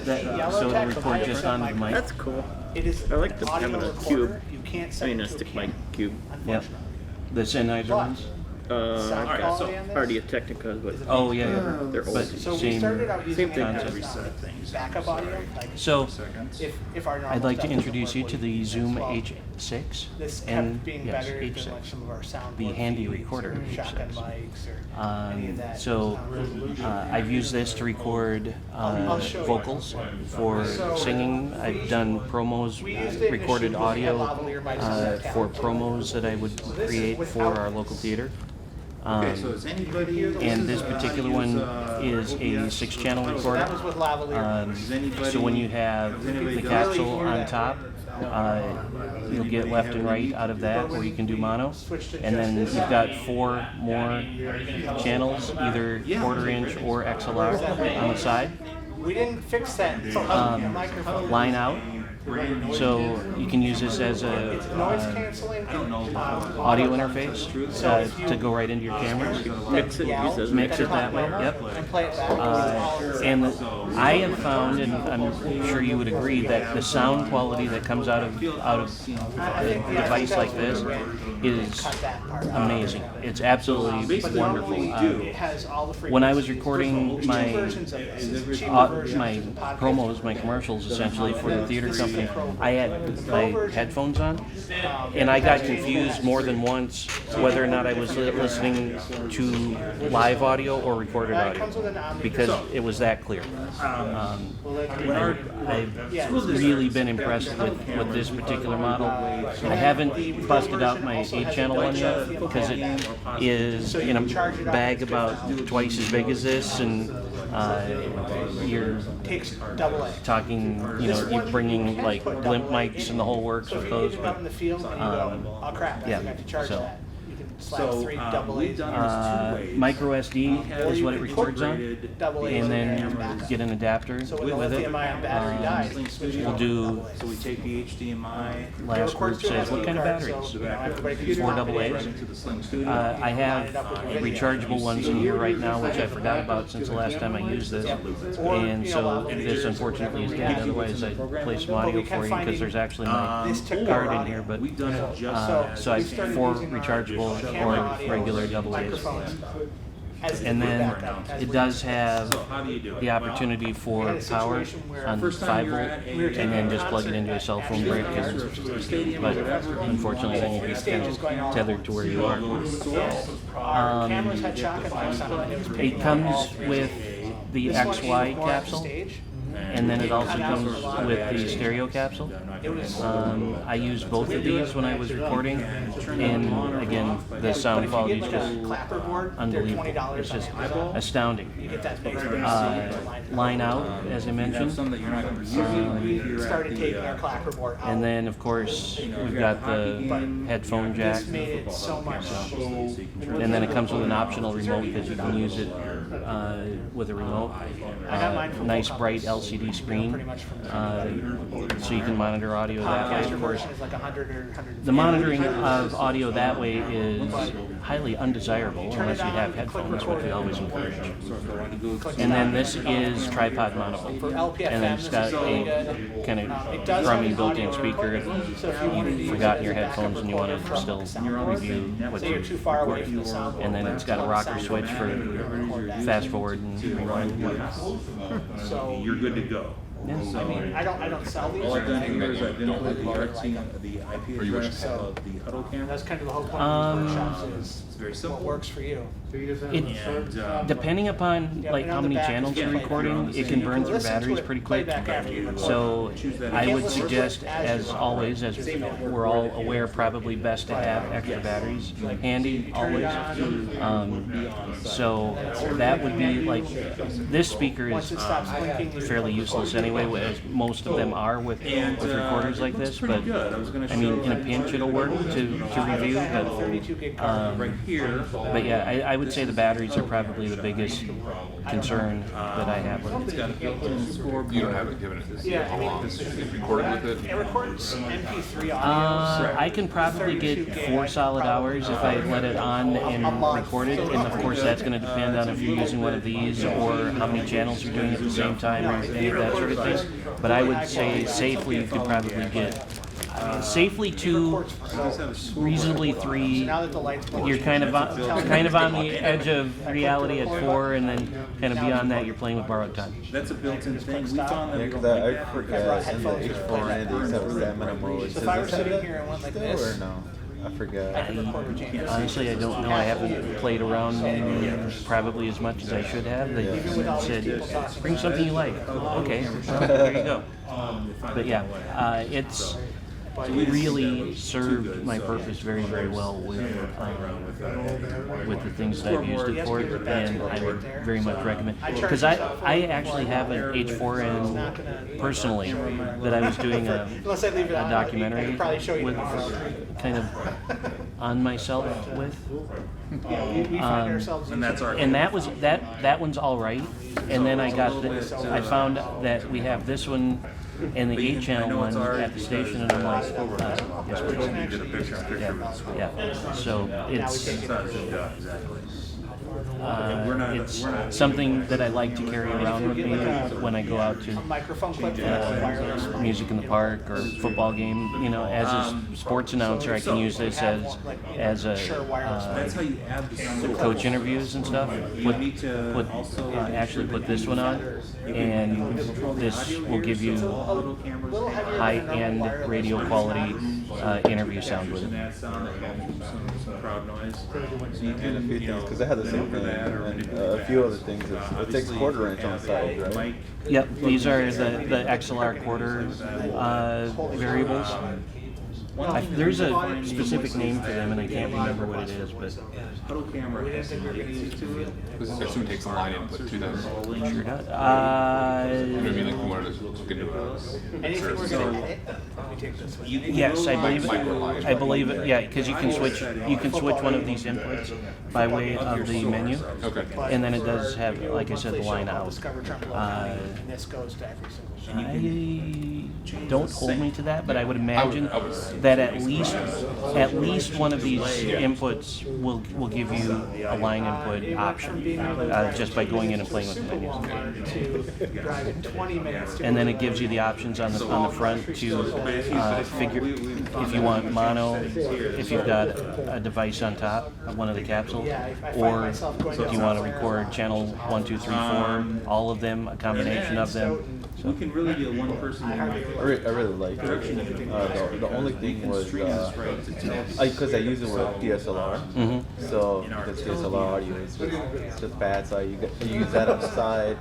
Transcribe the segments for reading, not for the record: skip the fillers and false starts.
so it'll record just on the mic. That's cool. It is I like the having a cube. You can't I set mean, it a to stick camera, mic cube. Yep. The Sennheiser ones? Sound Alright, quality on this Audio Technica, but Oh, yeah. they're old. But So we same. started out using thing. it as Reset things. backup audio. Like So if our normal I'd like to stuff doesn't introduce you work, to we'll the use Zoom X12. H6 This kept and being yes, better than H6. like some of our sound The board handy feeds recorder or shotgun H6. mics or any of that. So resolution. I've used this to record I'll show you. vocals for singing. I've done promos, We used it in a recorded shoot. We had audio lavalier mics on that for tablet. promos that I would create for our local theater. Okay, so is anybody? And this particular one is a 6-channel recorder. That was with lavalier. So when you have the capsule on top, you'll get left and right out of that, or you can do mono. And then you've got 4 more channels, either quarter-inch or XLR on the side. We didn't fix that microphone. Line out. So you can use this as a Noise canceling. audio interface to go right into your cameras. Mix it, use those. Mix it that way. Yep. And play it back. And I have found, and I'm sure you would agree, that the sound quality that comes out of a device like this is amazing. It's absolutely wonderful. It has all the When I was recording my versions of this. my promos, my commercials, essentially for the theater company, I had my headphones on, and I got confused more than once whether or not I was listening to live audio or recorded audio, because it was that clear. I've really been impressed with this particular model. I haven't busted out my 8-channel one yet, because it is in a bag about twice as big as this, and you're Takes double A. talking, you're bringing like blimp mics and the whole works with those, Out but in the field and you go, oh crap, I yeah, forgot to charge so- that. You can slap 3 double A's on micro SD is what it records on, double A's and in there then back. get an adapter So when the with it. lithium-ion battery dies, you switch it We'll over to do double A's. So we take the HDMI last group says, what kind of batteries? So, everybody can use 4 it. double A's. into the Sling Studio. I have rechargeable ones in here right now, which I forgot about since the last time I used this. And so this unfortunately is dead, otherwise I'd play some audio for you, because there's actually my card in here, but We've done it just so I have 4 rechargeable or regular double A's. And then it does have how do you do it? the opportunity for power on 5-volt, and then just plug it into a cell phone brick, but unfortunately then you'd be kind of tethered to where you are. Our cameras had shotgun mics on them, and it was pretty It comes normal. with the This one XY used more on capsule, stage. and then it also comes with the stereo capsule. I used both of these when I was recording, and again, the sound quality is just Clapperboard, they're unbelievable. $20 It's just on Amazon. astounding. You get that big screen. Line out, as I mentioned. Some that you're not going to use. We started taking our clapperboard out. And then, of course, we've got the headphone jack. This made it so much. And then it comes with an optional remote, because you can use it with a remote. Nice bright LCD screen, so you can monitor audio that way. Of course, Version is like 100 or 100. the monitoring of audio that way is highly undesirable unless you have headphones, which we always encourage. And then this is tripod mountable, and then it's got a kind of crummy built-in speaker if you've forgotten your headphones and you want to still review what Say you're too far away from the sound. and then it's got a rocker switch for fast forward and rewind. So You're good to go. I mean, I don't sell these. All I've done here is I've been able to artsy the IP address of the Hudl Cameras. That's kind of the whole point of these workshops is It's very what simple. works for you. Depending upon like how many channels you're recording, it can burn through batteries pretty quick. So I would suggest, as always, as we're all aware, probably best to have extra batteries handy always. So that would be like, this speaker is fairly useless anyway, as most of them are with recorders like this. But I mean, in a pinch, it'll work to review. Right here. But yeah, I would say the batteries are probably the biggest concern that I have with it. It's got a built-in scoreboard. You don't have it given it Yeah, how I mean, long it's recorded with It it? records MP3 audio. I can probably get 4 solid hours if I let it on and record it, and of course that's going to depend on if you're using one of these or how many channels you're doing at the same time or any of that sort of everything, but I would say safely you could probably get safely 2, reasonably 3. Now that the lights go You're kind of on the edge of reality at 4, and then kind of beyond that, you're playing with borrowed time. That's a built-in thing. We found that. Yeah, because I forget in the H4N they used to have stamina mode. So if I were sitting here and went like Still this, or no? I forget. Honestly, I don't know. I haven't played around probably as much as I should have. They said, bring something you like. Okay, well, there you go. But yeah, it's really served my purpose very, very well with the things that I've used it for, and I would very much recommend. Because I actually have an H4N personally that I was doing a documentary with, kind of on myself with. And that's our. And that one's all right. And then I found that we have this one and the 8-channel one at the station, and I'm like, yes, please. Yeah. So it's something that I like to carry around with me when I go out to music in the park or football game. You know, as a sports announcer, I can use this as a coach interviews and stuff. Actually put this one on, and this will give you high-end radio quality interview sound with it. And a few things, because I had the same thing, and a few other things. It takes quarter inch on the side, right? Yep, these are the XLR quarter variables. There's a specific name for them, and I can't remember what it is, but Hudl Camera has some I assume it takes a line input too, then. sure does. Maybe like you wanted to look into anything we're going to edit, we take this one. Yes, I believe it. Yeah, because you can switch one of these inputs by way of the menu, Okay. and then it does have, like I said, the line out. Discover Trempealeau, and this goes to every single show. Don't hold me to that, but I would imagine that at least one of these inputs will give you a line input option just by going in and playing with the menus. Drive it 20 minutes. And then it gives you the options on the front to figure if you want mono, if you've got a device on top of one of the capsules, or if you want to record channel 1, 2, 3, 4, all of them, a combination of them. We can really be a one-person. I really like it. The only thing was because I use it with DSLR, so because DSLR audio is just bad, so you use that on the side.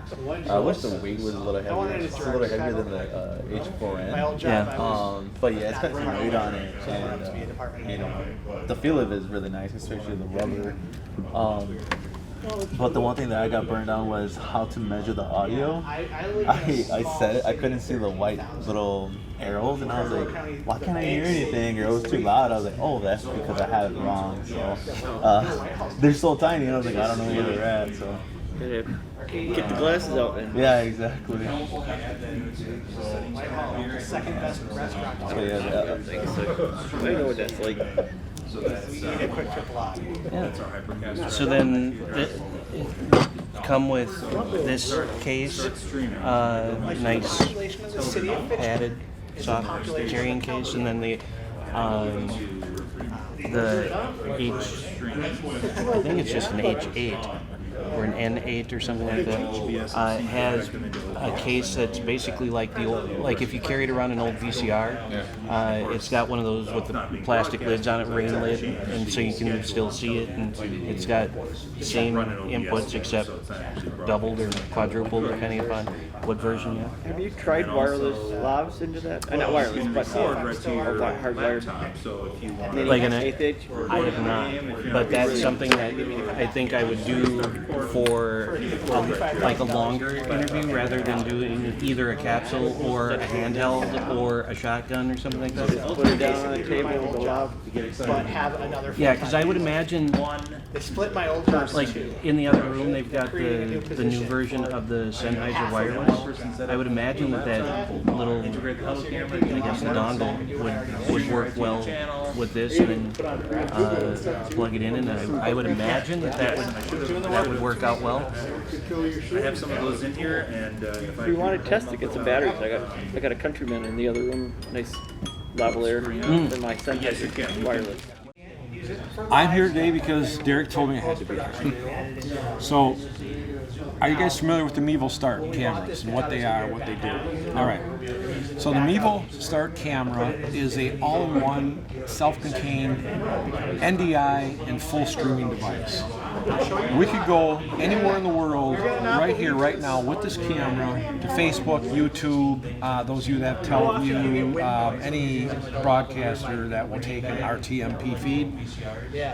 I wish the weight was a little heavier. It's a little heavier than the H4N. Yeah. But yeah, it's got some weight on it, and you know, the feel of it is really nice, especially the rubber. But the one thing that I got burned on was how to measure the audio. I said it, I couldn't see the white little arrows, and I was like, why can't I hear anything? Or it was too loud. I was like, oh, that's because I had it wrong. So they're so tiny, and I was like, I don't know where they're at. So Get the glasses out then. yeah, exactly. Second best restaurant. So yeah, I know what that's like. So that's You need a quick triple out. that's our hypercast. So then come with this case, nice padded soft carrying case, and then the H, I think it's just an H8 or an N8 or something like that, has a case that's basically like the old, like if you carried around an old VCR, it's got one of those with the plastic lids on it, rain lid, and so you can still see it, and it's got the same inputs except doubled or quadrupled depending upon what version you have. Have you tried wireless lavs into that? Not wireless, but hardwired. So if you want Like an eighth inch. I have not, but that's something that I think I would do for like a longer interview rather than doing either a capsule or a handheld or a shotgun or something like that. Put it down on the table with the lav. But have another. Yeah, because I would imagine, They split my old house like in the other room, they've got the new version of the Sennheiser wireless. I would imagine that little, I guess the dongle would work well with this, and then plug it in, and I would imagine that would work work out well? I have some of those in here, and if If you want to test it, get some batteries. I got a Countryman in the other room. Nice lavalier for my Sennheiser wireless. I'm here today because Derek told me I had to be here. So, are you guys familiar with the Mevo Start cameras and what they are, what they do? All right. So the Mevo Start camera is a all-in-one, self-contained NDI and full streaming device. We could go anywhere in the world, right here, right now, with this camera to Facebook, YouTube, those of you that have TeleView, any broadcaster that will take an RTMP feed.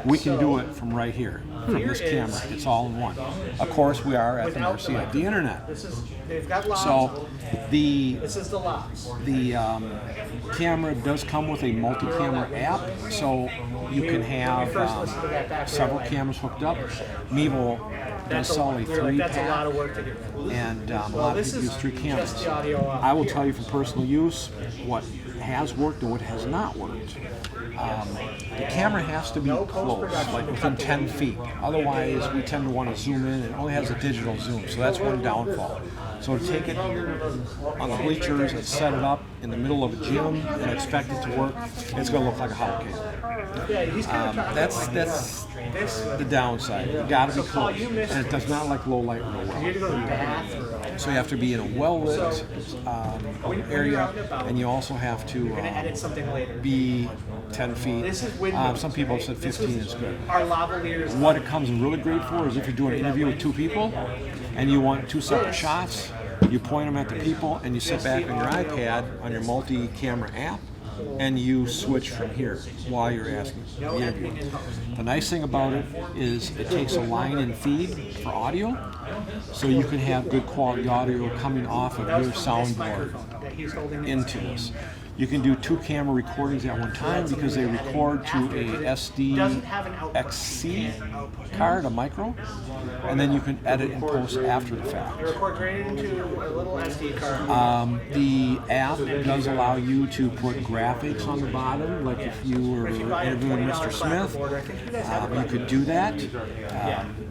We can do it from right here, from this camera. It's all in one. Of course, we are at the mercy of the internet. So the camera does come with a multi-camera app, so you can have several cameras hooked up. Mevo does sell a 3-pack, and a lot of people use 3 cameras. I will tell you from personal use what has worked and what has not worked. The camera has to be close, like within 10 feet. Otherwise, we tend to want to zoom in. It only has a digital zoom, so that's one downfall. So to take it on the bleachers and set it up in the middle of a gym and expect it to work, it's going to look like a Hudl camera. That's the downside. You got to be close, and it does not like low light real well. So you have to be in a well-lit area, and you also have to be 10 feet. Some people have said 15 is good. What it comes really great for is if you're doing an interview with 2 people, and you want 2 separate shots, you point them at the people, and you sit back on your iPad on your multi-camera app, and you switch from here while you're asking the interview. The nice thing about it is it takes a line-in feed for audio, so you can have good quality audio coming off of your soundboard into this. You can do 2 camera recordings at one time because they record to a SDXC card, a micro, and then you can edit and post after the fact. The app does allow you to put graphics on the bottom, like if you were interviewing Mr. Smith, you could do that.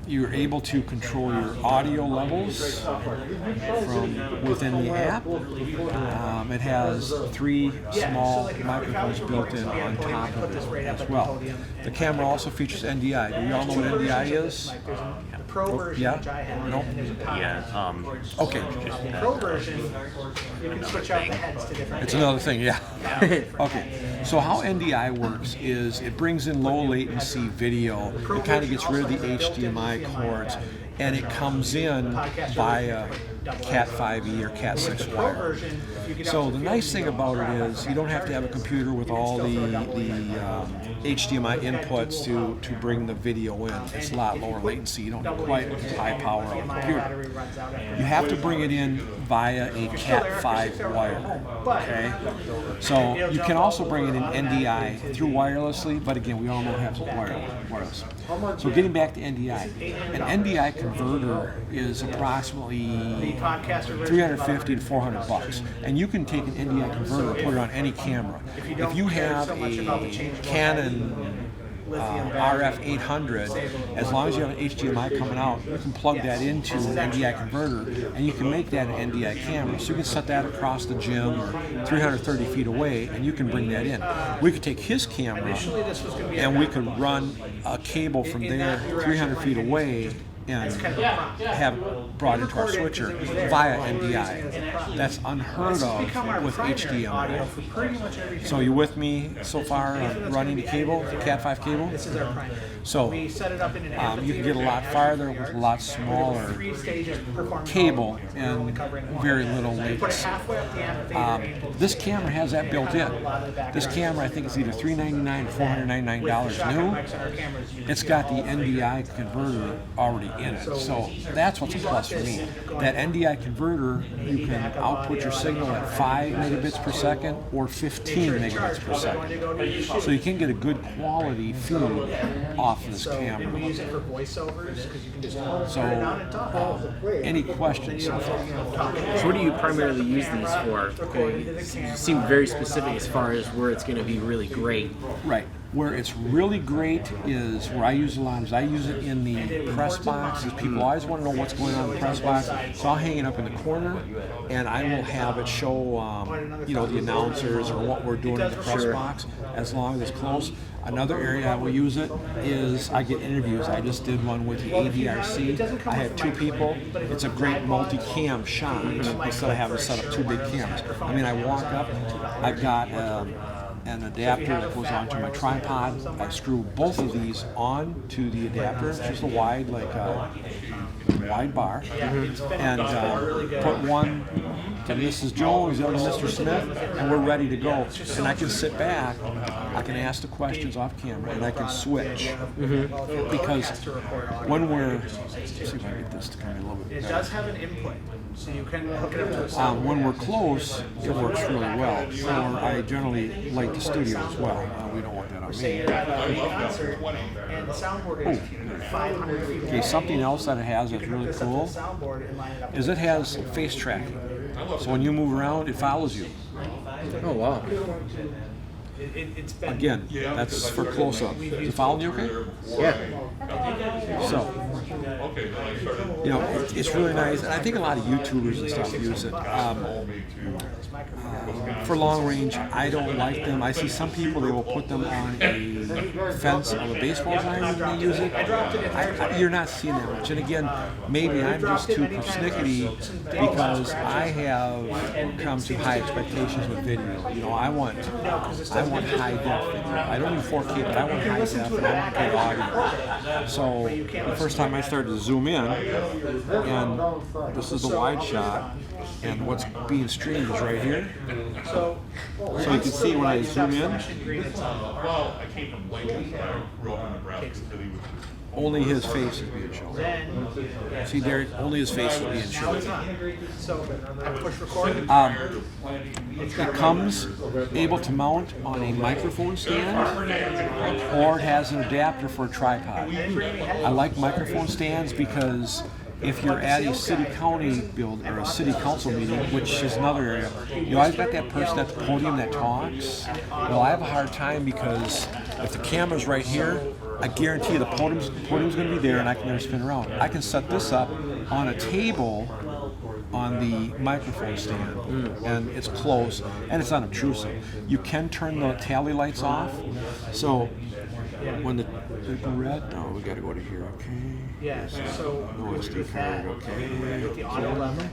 You're able to control your audio levels from within the app. It has 3 small microphones built in on top of it as well. The camera also features NDI. Do we all know what NDI is? Yeah? No? Yeah. Okay. Pro version, you can switch out the heads to different. It's another thing, yeah. Okay. So how NDI works is it brings in low latency video. It kind of gets rid of the HDMI cords, and it comes in via Cat 5e or Cat 6 wire. So the nice thing about it is you don't have to have a computer with all the HDMI inputs to bring the video in. It's a lot lower latency. You don't need quite as high power on the computer. You have to bring it in via a Cat 5 wire. Okay? So you can also bring it in NDI through wirelessly, but again, we all know it has wireless. So getting back to NDI, an NDI converter is approximately $350 to $400, and you can take an NDI converter and put it on any camera. If you have a Canon RF 800, as long as you have an HDMI coming out, you can plug that into an NDI converter, and you can make that an NDI camera. So you can set that across the gym or 330 feet away, and you can bring that in. We could take his camera, and we could run a cable from there 300 feet away and have it brought into our switcher via NDI. That's unheard of with HDMI. So you with me so far on running the cable, the Cat 5 cable? So you can get a lot farther with a lot smaller cable and very little latency. This camera has that built in. This camera, I think, is either $399 or $499 new. It's got the NDI converter already in it. So that's what's a plus for me. That NDI converter, you can output your signal at 5 megabits per second or 15 megabits per second. So you can get a good quality feed off this camera. So, any questions so far? So what do you primarily use these for? You seem very specific as far as where it's going to be really great. Right. Where it's really great is where I use it a lot is I use it in the press box. Is people always want to know what's going on in the press box, so I'll hang it up in the corner, and I will have it show, you know, the announcers or what we're doing in the press box as long as it's close. Another area I will use it is I get interviews. I just did one with the ADRC. I had 2 people. It's a great multi-cam shot instead of having to set up 2 big cameras. I mean, I walk up, I've got an adapter that goes onto my tripod. I screw both of these on to the adapter. It's just a wide, like wide bar, and put one to Mrs. Jones, the other to Mr. Smith, and we're ready to go. And I can sit back, I can ask the questions off camera, and I can switch. Because when we're, let's see if I can get this to come in a little bit It better. does have an input, so you can hook it up to a sound. When we're close, it works really well. Or I generally light the studio as well. We don't want that on Say me. you're at a concert, and the soundboard is 500 feet away. Okay, something else that it has that's really This up to cool the soundboard and line it up is it has face tracking. So when you move around, it follows you. Oh wow. It's been Again, that's for close-up. Is it following you okay? Yeah. So, you know, it's really nice. And I think a lot of YouTubers and stuff use it. For long range, I don't like them. I see some people, they will put them on a fence of a baseball diamond and they use it. You're not seeing that much. And again, maybe I'm just too persnickety because I have come to high expectations with video. You know, I want high def video. I don't need 4K, but I want high def and I want good audio. So the first time I started to zoom in, and this is the wide shot, and what's being streamed is right here. So you can see when I zoom in, Well, I came from Lincoln, Rohan, Nebraska City, which is only his face is being shown. See there, only his face is being shown. So I push record. It comes able to mount on a microphone stand, or it has an adapter for a tripod. I like microphone stands because if you're at a city-county build or a city council meeting, which is another area, you always got that person at the podium that talks. Well, I have a hard time because if the camera's right here, I guarantee the podium's going to be there and I can never spin around. I can set this up on a table on the microphone stand, and it's close and it's unobtrusive. You can turn the tally lights off, so when the red, oh, we got to go to here, okay. Yeah, so No SD with that, card, okay. with the audio level,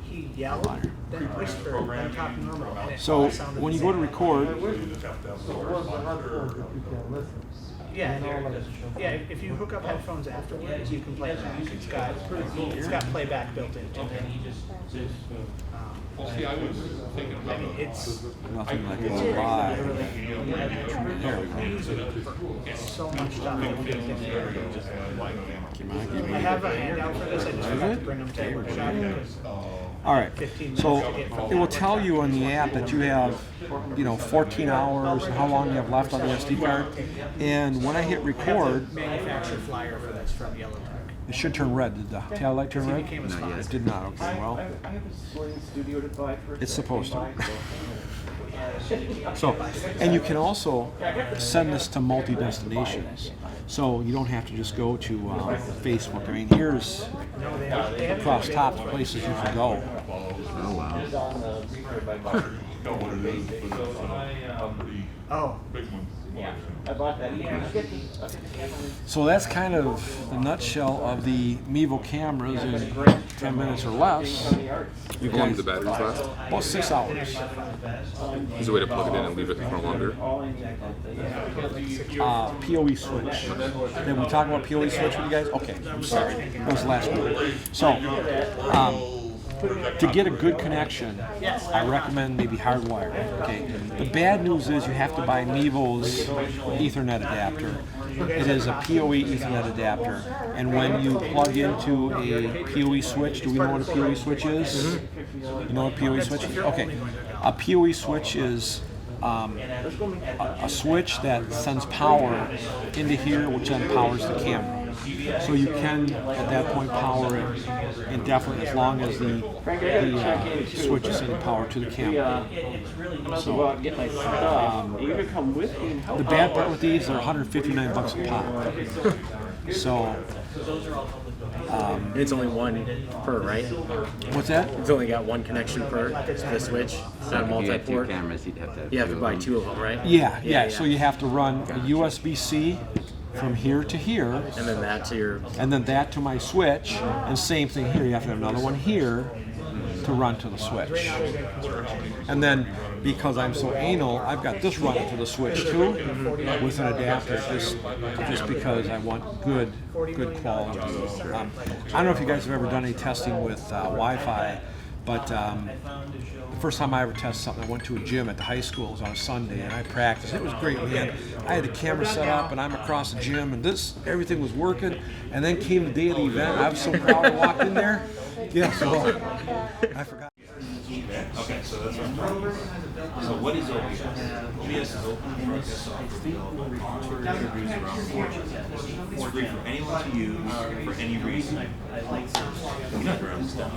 he yelled, then whispered, then talked normal. And it So all sounded when the you go to same. record, Yeah, if you hook up headphones afterwards, you can play it back. It's got playback built into it. well, see, I was thinking I about mean, it's nothing like it's live. There we go. use it for so much stuff. I I have a handout for this. I just forgot to bring them to the workshop because All right, so it will tell you on the app that you have, 14 hours and how long you have left on the SD card. And when I hit record, manufacturer flyer for this from Yellowtec. it should turn red. Did the tail light turn red? Became a sponsor. It did not. Okay, well, it's supposed to. So, and you can also send this to multi-destinations. So you don't have to just go to Facebook. I mean, here's across top the places you can go. Oh wow. Oh, big one. So that's kind of the nutshell of the Mevo cameras in 10 minutes or less. You How long guys, do the batteries last? about 6 hours. Is there a way to plug it in and leave it for longer? PoE switch. Did we talk about PoE switch with you guys? Okay, I'm sorry. That was the last one. So, to get a good connection, I recommend maybe hardwired. Okay. The bad news is you have to buy Mevo's Ethernet adapter. It is a PoE Ethernet adapter, and when you plug into a PoE switch, do we know what a PoE switch is? You know what a PoE switch is? Okay. A PoE switch is a switch that sends power into here, which then powers the camera. So you can, at that point, power it indefinitely as long as the switch is in power to the camera. I'm about to go out and get my stuff. You gonna come with me and help? The bad part with these, they're $159 a pop. So, It's only one per, right? what's that? It's only got one connection per the switch. It's not If you had two multi-port. cameras, you'd have to have You have to two buy of them. two of them, right? Yeah. So you have to run a USB-C from here to here, And then that to your. and then that to my switch, and same thing here. You have to have another one here to run to the switch. And then, because I'm so anal, I've got this running to the switch too, with an adapter, just because I want good quality. I don't know if you guys have ever done any testing with Wi-Fi, but the first time I ever tested something, I went to a gym at the high school. It was on a Sunday, and I practiced. It was great, man. I had the camera set up, and I'm across the gym, and everything was working. And then came the day of the event. I was so proud I walked in there. Yeah, so I forgot. Okay, so that's what I'm talking about. So what is OBS? OBS is open source software developed on reviews around the world. It's free for anyone to use for any reason. You never understand.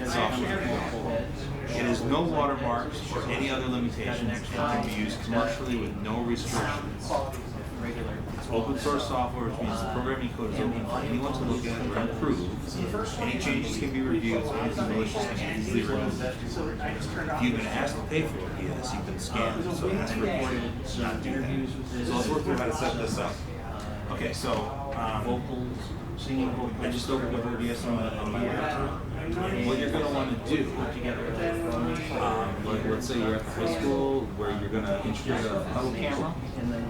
Software. It has no watermarks or any other limitations. It can be used commercially with no restrictions. It's open source software, which means the programming code is open for anyone to look at or improve. Any changes can be reviewed, so anything malicious can be easily removed. If you've been asked to pay for OBS, you've been scammed, so ask for it. Not do that. So let's work through how to set this up. Okay, so I just opened up OBS on my laptop. What you're going to want to do, like let's say you're at high school where you're going to introduce a Hudl camera,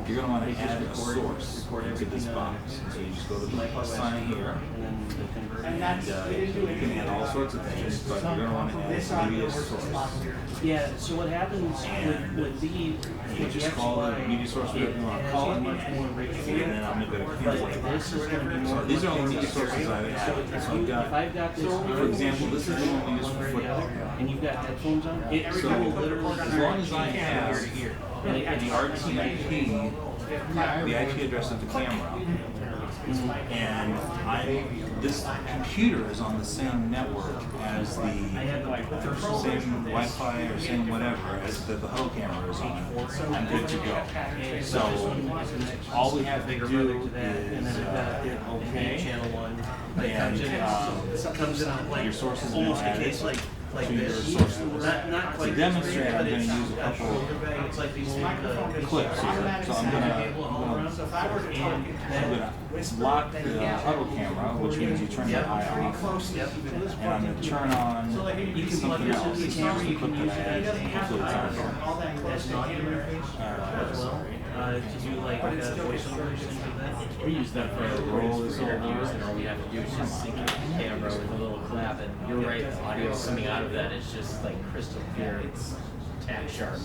you're going to want to add a source into this box. So you just go to the plus sign here, and you can add all sorts of things, but you're going to want to add maybe a source. Yeah, so what happens with these, You just call it a media source, whatever you want to call it, and then I'm going to go to translate. this is going to be So more. these are all the media sources I've added. So I've got, If I've got this, for example, this is the one we use for football. and you've got headphones on, it So will literally. as long as I have the RTIP, the IP address of the camera, and this computer is on the same network as the same Wi-Fi or same whatever as the Hudl camera is on, I'm good to go. So all we have to do is okay, Channel one. and Comes in on like your sources are almost a added case like to your this. source list. Not To quite. demonstrate, I'm going to use a couple It's like these clips here. So I'm gonna lock the Hudl camera, which means you turn the eye off, and I'm gonna turn on something else. This is just a clip that I added, and hopefully it's on. That's not in there as well. To do like voiceovers and things like that. We use that for Roll this over. interviews, and all we have to do is just sync it to the camera with a little clap. And you're right, the audio coming out of that is just like crystal clear. It's tack sharp.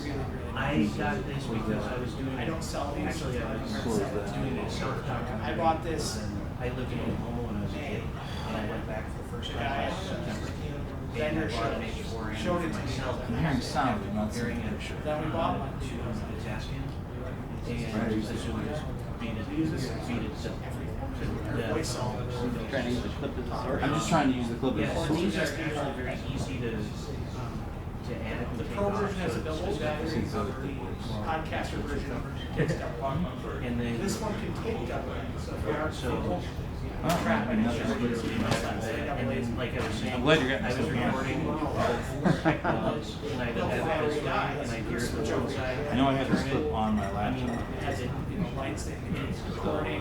I got this because I was doing. I don't sell these. Actually, I was doing it self-documented. I bought this. I lived in Oklahoma when I was a kid, and I went back for the first time last September. Vendor And I bought an H4 showed it to me. I'm hearing sound, but not seeing a picture. Then we bought one. to the Tascam, and essentially just feed it to the Trying to use the clip as a source. I'm just trying to use the clip Yeah, as a so source. these are actually very easy to add. The pro version has a built-in battery. Podcaster version takes up one. And then. This one can take up. So if you are So, trapped in and then, like I was saying, I'm glad you're getting I was this camera. recording, and I would have this guy, and I hear it from the outside. I know I have this clip on my I mean, laptop. as it,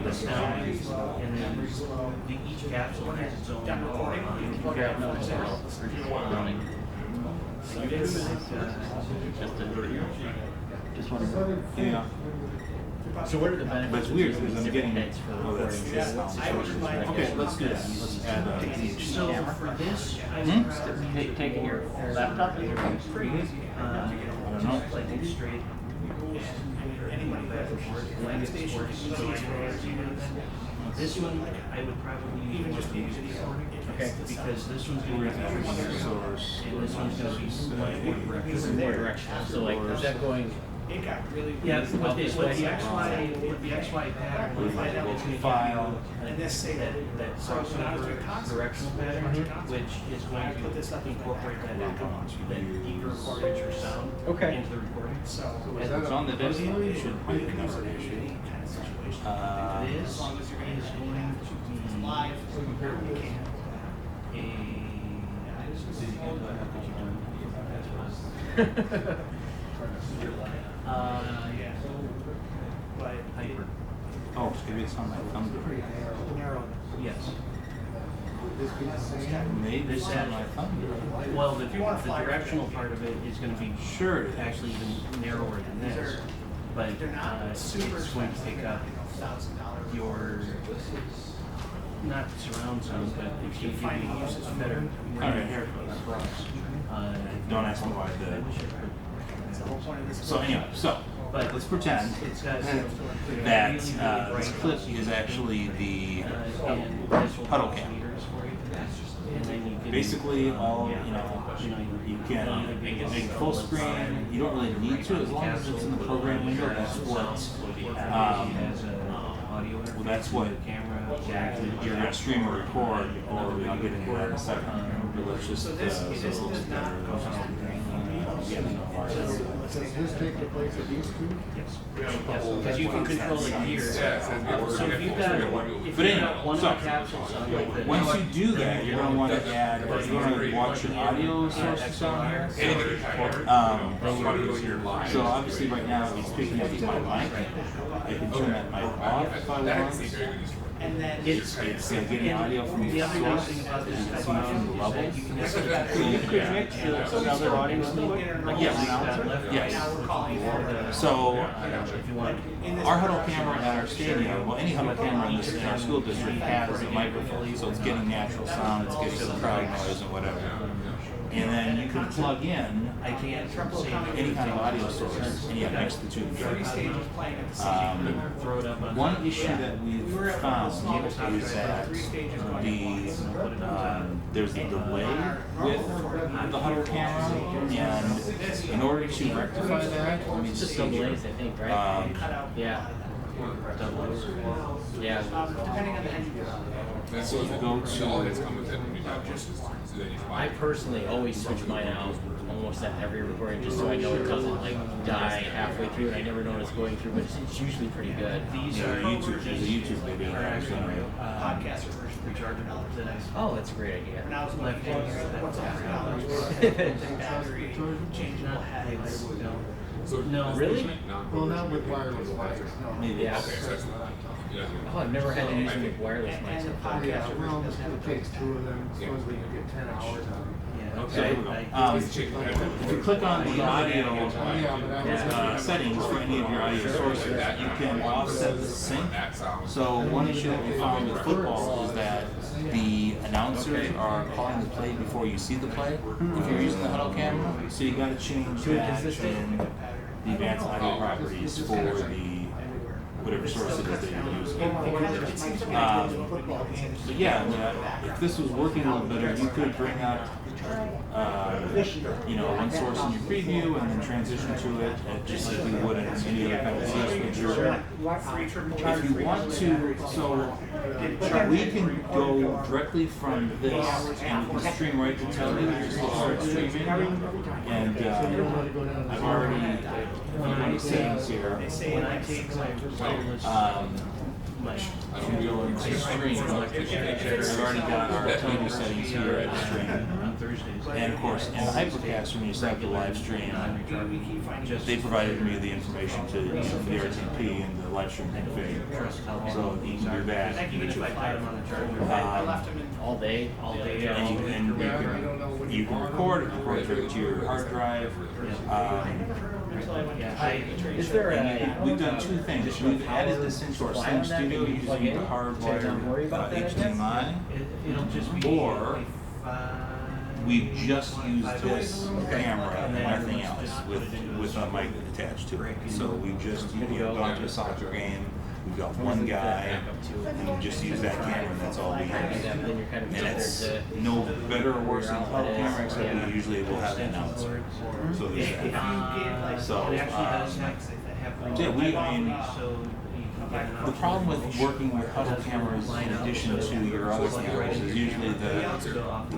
the sound, and then each capsule has its own. recording. You can grab another running. Just wondering. Yeah. So what are the benefits? But it's weird because I'm getting, heads for oh, that's recording this this? sound source. Okay, let's do that. Let's add So for this, I Taking your laptop and your pretty easy. I don't know. Like straight. This one, I would probably even just use it. Okay. Because this one's going to be source. and this one's going to be slightly More directional. So like, is that going it got really Yeah, weird. with the XY pattern, We find out what's file and this say that directional pattern, which is going put this up to in my incorporate back. that deeper recordings or sound Okay. into the recording. So If it's on the desktop, it should be the number any issue. kind of situation. It is, As long as you're going to be live, you can. Yeah. But Oh, maybe it's on my thumb. narrow. yes. Maybe it's on my thumb. Well, the directional part of it is going to be Sure. actually even narrower than this, but They're not it's super going to expensive. pick up $1,000. your not surround sound, but it can give you a better All right, here it goes. across. Don't ask me why That's the whole point of this. So anyway, But let's pretend it's got that this clip is actually the Hudl Cam. Basically, all you can make full screen. You don't really need to, as long as it's in the program window. That's what. Well, that's what you're going to stream or record, or I'll get into that in a second. But let's just. Does this take the place of these two? Because you can control it here. So if you've got one of the capsules on like this. Once you do that, you're going to want to add, if you want to watch your audio sources on here. So obviously right now it's picking up my mic. I can turn that mic off if I want. And then It's Getting audio from the the other nice source. thing about You this can type see from the of levels. you can connect to another audio input. Like Yes. So if you want. our Hudl camera at our stadium, well, any Hudl camera in our school district has a microphone, so it's getting natural sound, it's getting some crowd noise and whatever. And then you can plug in I can't any kind of audio source, and you have next to the two. throw it up on. One issue that we've found is that there's a delay with the Hudl camera, and in order to rectify that, let me just Just see some here. delays, I think, right? Yeah. Yeah. depending on the engine you're on. So if you go to, I personally always switch mine out almost at every recording just so I know it doesn't like die halfway through, and I never know what it's going through, but it's usually pretty good. These there's are a YouTube video that I was gonna Podcaster version. rechargeable that I Oh, that's a great idea. Now it's left in here. What's $100 battery, changeable heads. No, Really? Well, not with wireless mics. maybe. Yeah. Oh, I've never had to use them with wireless mics. And the Yeah, podcaster well, version. it takes two of them, supposedly you get 10 hours out of it. So here we go. If you click on the audio settings for any of your audio sources, you can offset the sync. So one issue that we found with football is that the announcers are calling the play before you see the play if you're using the Hudl camera. So you got to change that in the advanced audio properties for the whatever source it is that you're using. But yeah, if this was working a little better, you could bring up one source in your preview and then transition to it just like you would in any other kind of source switcher. If you want to, so we can go directly from this and we can stream right to television, just start streaming. And I've already on the settings here. when I take my wireless, I can go into stream. I've already got our TV settings here at stream. on Thursdays. And of course, in the Hypercast, when you set up the live stream, they provided me the information to for the RTP and the live stream config. So you can do that. I left them in. All day? And you can record it, record to your hard drive. Is there a... We've done two things. We've added this into our Sling Studio using the hardwired HDMI, It'll just be. or we just use this camera and nothing else with a mic attached to it. So we just gone to a soccer game we've got one guy, and we just use that camera, and that's all we have. And it's no better or worse than a Hudl camera, except we usually will have an announcer. So there's that. Yeah, I mean, the problem with working with Hudl cameras in addition to your other cameras is usually the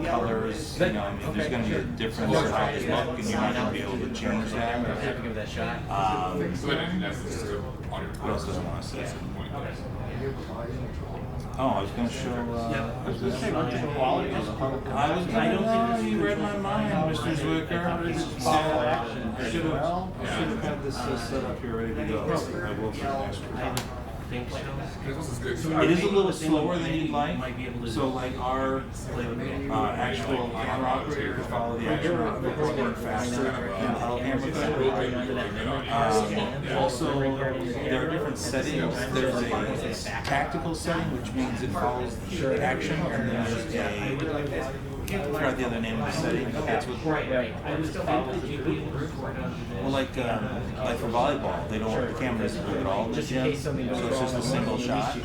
colors, you know, there's going to be a difference in how they look, and you're not going to be able to change that. What else does I want to say? Oh, I was going to show, I don't think you read my mind, Mr. Zwicker. I should have had this set up here ready to go. I will for next week. It is a little slower than you'd like. So like our actual camera operators follow the actual recording faster than also, there are different settings. There's a tactical setting, which means it follows the action, and then there's a I forgot the other name of the setting. That's what. Well, like for volleyball, they don't. The camera doesn't move at all in the gym, so it's just a single shot.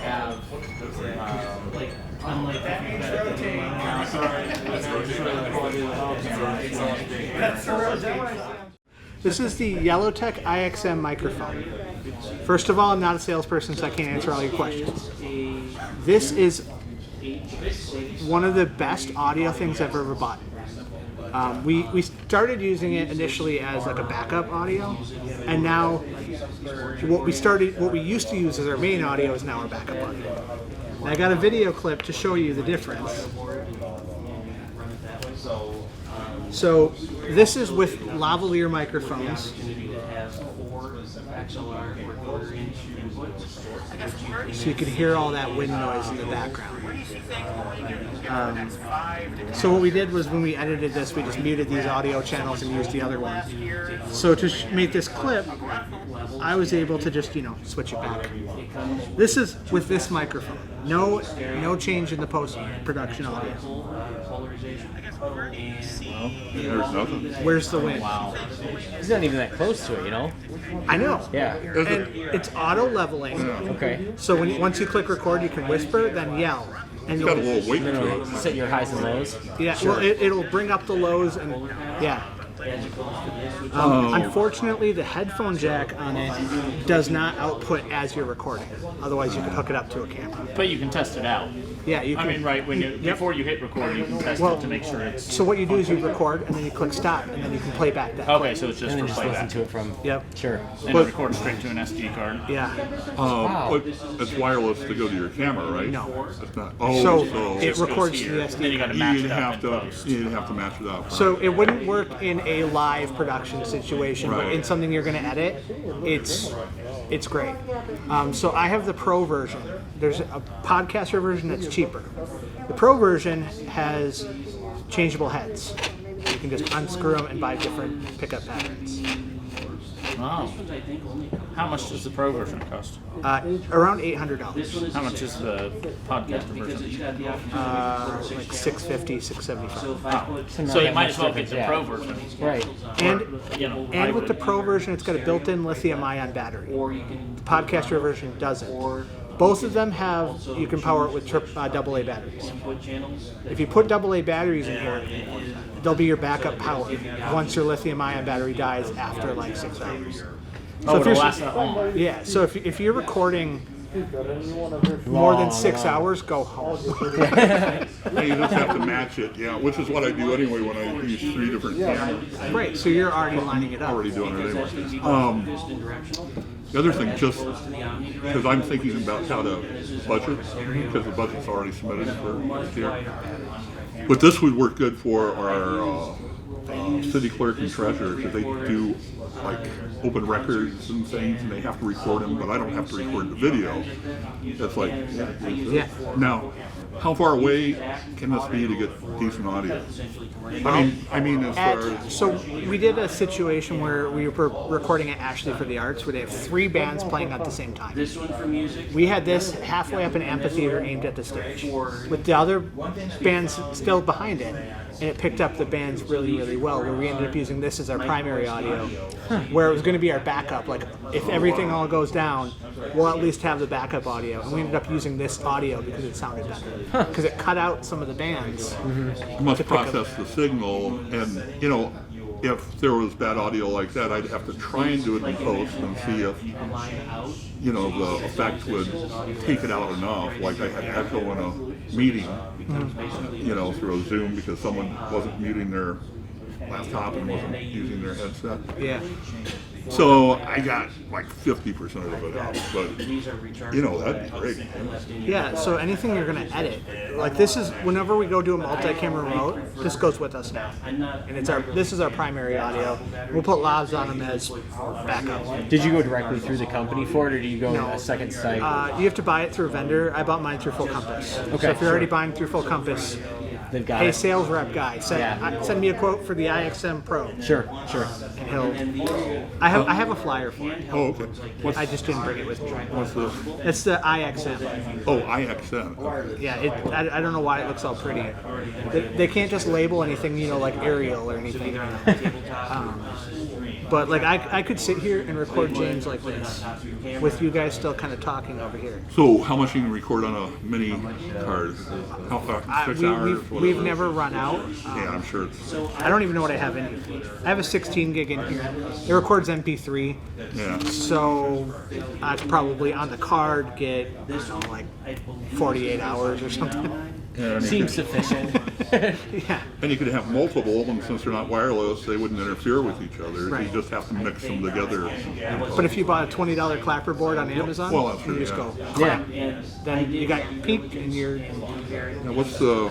This is the Yellowtec IXM microphone. First of all, I'm not a salesperson, so I can't answer all your questions. This is one of the best audio things I've ever bought. We started using it initially as like a backup audio, and now what we used to use as our main audio is now our backup audio. And I got a video clip to show you the difference. So this is with lavalier microphones. So you can hear all that wind noise in the background. So what we did was when we edited this, we just muted these audio channels and used the other one. So to make this clip, I was able to just, switch it back. This is with this microphone. No change in the post-production audio. There's nothing. Where's the wind? Wow. He's not even that close to it, I know. Yeah. And it's auto leveling. Okay. So once you click record, you can whisper, then yell. And It's got a little weight to it. Set your highs and lows. Yeah, sure. Well, it'll bring up the lows and yeah. Unfortunately, the headphone jack on it does not output as you're recording. Otherwise, you could hook it up to a camera. But you can test it out. Yeah, you can. I mean, right when before you hit record, you can test it to make sure it's. So what you do is you record, and then you click stop, and then you can play back that. Okay, so it's just And then for just listen playback. to it from. Yep. Sure. And it records straight to an SD card. Yeah. Wow. But it's wireless to go to your camera, right? No. It's not. So So it records to here, the and then you SD got card. to match you'd it up have in to post. you'd have to match it up. So it wouldn't work in a live production situation, but Right. in something you're going to edit, it's great. So I have the Pro version. There's a podcaster version that's cheaper. The Pro version has changeable heads. You can just unscrew them and buy different pickup patterns. Wow. How much does the Pro version cost? Around $800. How much is the podcaster version? Like $650, $675. Wow. So you might as well get the Pro version. Right. And with the Pro version, it's got a built-in lithium-ion battery. The podcaster version doesn't. Both of them you can power it with AA batteries. If you put AA batteries in here, they'll be your backup power once your lithium-ion battery dies after like 6 hours. So it'll last that long. Yeah, so if you're recording more than 6 hours, go home. You just have to match it, yeah, which is what I do anyway when I use 3 different cameras. Right, so you're already lining it up. Already doing it anyway. The other thing, just because I'm thinking about how to budget, because the budget's already submitted for this year. But this would work good for our city clerk and treasurer, because they do like open records and things, and they have to record them, but I don't have to record the video. That's like, Yeah. Now, how far away can this be to get decent audio? I mean, as far as So we did a situation where we were recording at Ashley for the Arts, where they have 3 bands playing at the same time. We had this halfway up an amphitheater aimed at the stage, with the other bands still behind it. and it picked up the bands really, really well, where we ended up using this as our primary audio, where it was going to be our backup. Like, if everything all goes down, we'll at least have the backup audio. And we ended up using this audio because it sounded better. Because it cut out some of the bands. You must process the signal, and you know, if there was bad audio like that, I'd have to try and do it in post and see if, you know, the effect would take it out enough. Like I had echo in a meeting, you know, through a Zoom because someone wasn't muting their laptop and wasn't using their headset. Yeah. So I got like 50% of it out, but you know, that'd be great. Yeah, so anything you're going to edit, like this is, whenever we go do a multi-camera remote, this goes with us now. And this is our primary audio. We'll put lavs on them as backup. Did you go directly through the company for it, or do you go to a second site? You have to buy it through a vendor. I bought mine through Full Compass. Okay, So if you're already buying through Full Compass, They've got hey, it. sales rep guy, send me a quote for the IXM Pro. Sure. And I have a flyer for it. Oh, okay. I just didn't bring it with me. What's this? It's the IXM. Oh, IXM. Yeah, I don't know why it looks all pretty. They can't just label anything, you know, like Arial or anything. But like I could sit here and record James like this, with you guys still kind of talking over here. So how much you can record on a mini card? How far? 6 hours? We've never run out. Yeah, I'm sure it's. I don't even know what I have in here. I have a 16 gig in here. It records MP3. Yeah. So I'd probably on the card get, I don't know, like 48 hours or something. Yeah, Seems sufficient. Yeah. And you could have multiple, and since they're not wireless, they wouldn't interfere with each other. Right. You just have to mix them together. But if you bought a $20 clapper board on Amazon, Well, that's true, you just yeah. go clap. Then you got peak and you're. Now, what's the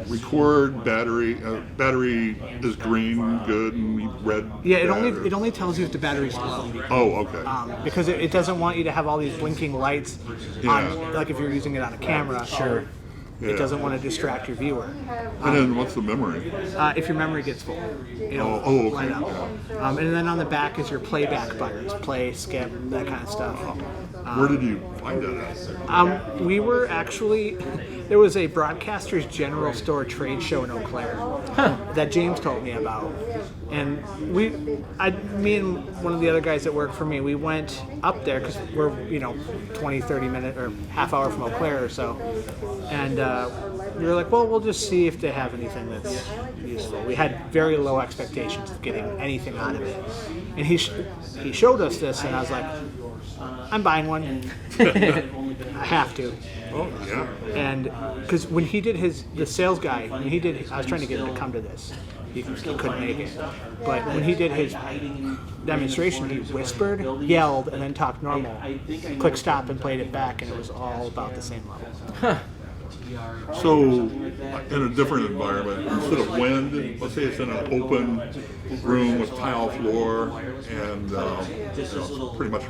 record battery? Battery is green, good, and red. Yeah, bad, it only tells you if the battery's low. Oh, okay. Because it doesn't want you to have all these blinking lights on, like if you're using it on a camera. Sure. Yeah. It doesn't want to distract your viewer. And then what's the memory? If your memory gets full, it'll Oh, okay. light up. And then on the back is your playback buttons, play, skip, that kind of stuff. Where did you find that at? We were actually, there was a Broadcasters General Store trade show in Eau Claire that James told me about. And me and one of the other guys that work for me, we went up there because we're, 20, 30 minute or half hour from Eau Claire or so. And we were like, well, we'll just see if they have anything that's useful. We had very low expectations of getting anything out of it. And he showed us this, and I was like, I'm buying one. I have to. Oh, yeah. And because when he did the sales guy, I was trying to get him to come to this. He couldn't make it. But when he did his demonstration, he whispered, yelled, and then talked normal. Click stop and played it back, and it was all about the same level. So, in a different environment, instead of wind, let's say it's in an open room with tile floor and pretty much,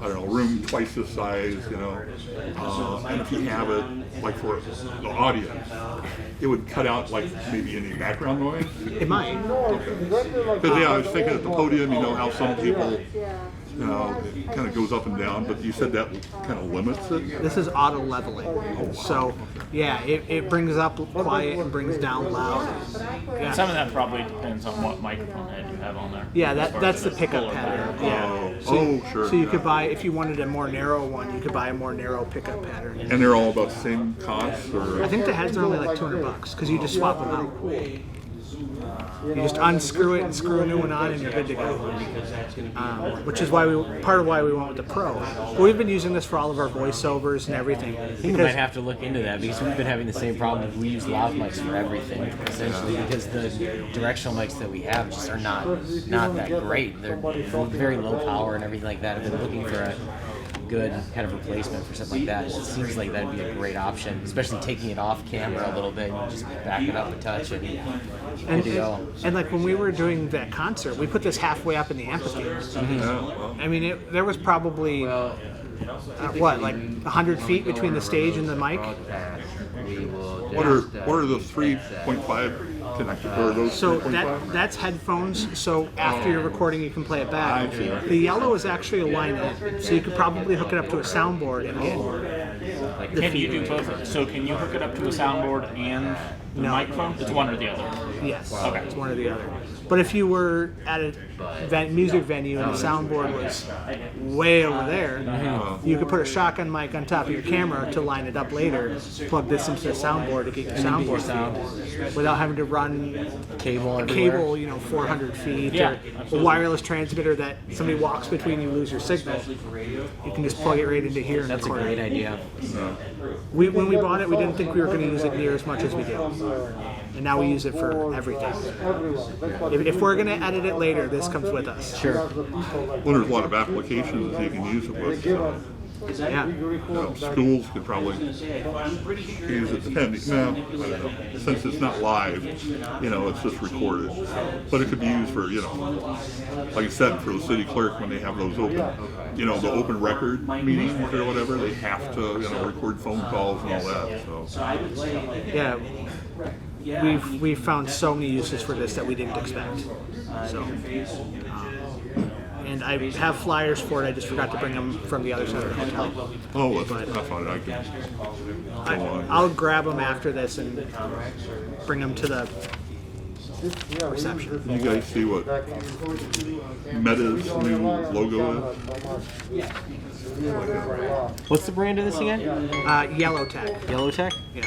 I don't know, room twice this size, and if you have it, like for the audience, it would cut out like maybe any background noise? It might. Because, I was thinking at the podium, how some people, it kind of goes up and down, but you said that kind of limits it? This is auto leveling. So, yeah, it brings up quiet and brings down loud. Yeah. Some of that probably depends on what microphone head you have on there. Yeah, that's the pickup pattern. Yeah. Sure. So you could buy, if you wanted a more narrow one, you could buy a more narrow pickup pattern. And they're all about the same cost? Or? I think the heads are only like $200 because you just swap them out. You just unscrew it and screw a new one on, and you're good to go. Which is part of why we went with the Pro. But we've been using this for all of our voiceovers and everything. I think we might have to look into that because we've been having the same problem. We use lav mics for everything, essentially, because the directional mics that we have just are not that great. They're very low power and everything like that. I've been looking for a good kind of replacement for something like that. It seems like that'd be a great option, especially taking it off camera a little bit and just back it up a touch and good to go. And like when we were doing that concert, we put this halfway up in the amphitheater. I mean, there was probably like 100 feet between the stage and the mic. What are the 3.5 connectors? Or those So 3.5? that's headphones. So after you're recording, you can play it back. The yellow is actually a line in, so you could probably hook it up to a soundboard and get. Can you do both? So can you hook it up to a soundboard and The No. microphone? It's one or the other. Yes. Okay. It's one or the other. But if you were at a music venue and the soundboard was way over there, you could put a shotgun mic on top of your camera to line it up later, plug this into the soundboard to get your soundboard sound without having to run Cable a everywhere. cable, 400 feet, Yeah, or a absolutely. wireless transmitter that somebody walks between, you lose your signal. You can just plug it right into here and That's a record. great idea. When we bought it, we didn't think we were going to use it near as much as we do. And now we use it for everything. If we're going to edit it later, this comes with us. Sure. Well, there's a lot of applications that you can use it with. Yeah. Schools could probably use it depending. No, I don't know. Since it's not live, it's just recorded. But it could be used for, like you said, for the city clerk when they have those open, the open record meetings or whatever. They have to, record phone calls and all that. So Yeah. We've found so many uses for this that we didn't expect. So, and I have flyers for it. I just forgot to bring them from the other side of the hotel. oh, that's fine. I can go on. I'll grab them after this and bring them to the reception. You guys see what Meta's new logo is? What's the brand of this again? Yellowtec. Yellowtec? Yeah.